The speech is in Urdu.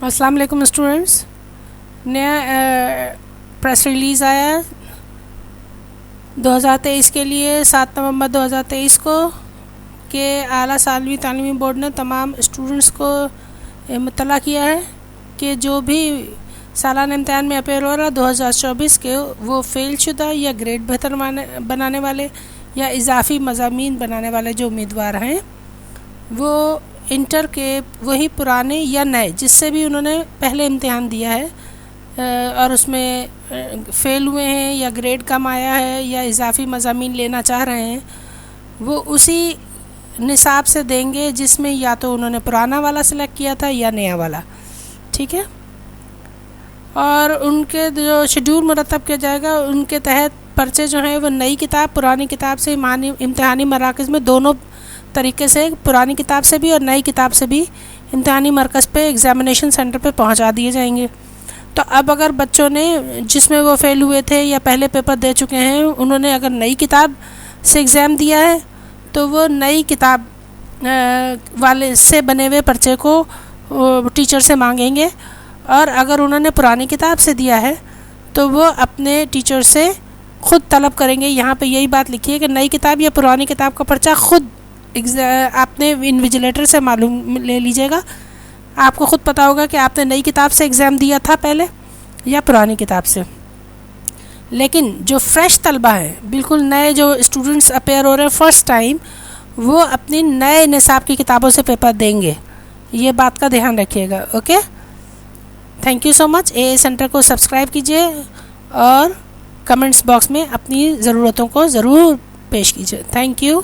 السلام علیکم اسٹوڈنٹس. نیا پریس ریلیز آیا 2023 کے لیے 7 نومبر 2023 کو کہ اعلیٰ ثانوی تعلیمی بورڈ نے تمام اسٹوڈنٹس کو مطلع کیا ہے کہ جو بھی سالانہ امتحان میں اپیئر ہو رہا 2024 کے وہ فیل شدہ یا گریڈ بہتر بنانے والے یا اضافی مضامین بنانے والے جو امیدوار ہیں وہ انٹر کے وہی پرانے یا نئے جس سے بھی انہوں نے پہلے امتحان دیا ہے اور اس میں فیل ہوئے ہیں یا گریڈ کم آیا ہے یا اضافی مضامین لینا چاہ رہے ہیں وہ اسی نصاب سے دیں گے جس میں یا تو انہوں نے پرانا والا سلیکٹ کیا تھا یا نیا والا. ٹھیک ہے. اور ان کے جو شیڈول مرتب کیا جائے گا ان کے تحت پرچے جو ہیں وہ نئی کتاب پرانی کتاب سے امتحانی مراکز میں دونوں طریقے سے پرانی کتاب سے بھی اور نئی کتاب سے بھی امتحانی مرکز پہ ایگزامینیشن سینٹر پہ پہنچا دیے جائیں گے. تو اب اگر بچوں نے جس میں وہ فیل ہوئے تھے یا پہلے پیپر دے چکے ہیں انہوں نے اگر نئی کتاب سے ایگزام دیا ہے تو وہ نئی کتاب والے سے بنے ہوئے پرچے کو ٹیچر سے مانگیں گے اور اگر انہوں نے پرانی کتاب سے دیا ہے تو وہ اپنے ٹیچر سے خود طلب کریں گے. یہاں پہ یہی بات لکھی ہے کہ نئی کتاب یا پرانی کتاب کا پرچہ خود آپ نے انویجیلیٹر سے معلوم لے لیجیے گا. آپ کو خود پتہ ہوگا کہ آپ نے نئی کتاب سے ایگزام دیا تھا پہلے یا پرانی کتاب سے. لیکن جو فریش طلبہ ہیں بالکل نئے جو اسٹوڈنٹس اپیئر ہو رہے ہیں فرسٹ ٹائم وہ اپنی نئے نصاب کی کتابوں سے پیپر دیں گے. یہ بات کا دھیان رکھیے گا. Okay. Thank you so much. A center کو سبسکرائب کیجیے اور کمنٹس باکس میں اپنی ضرورتوں کو ضرور پیش کیجیے. Thank you.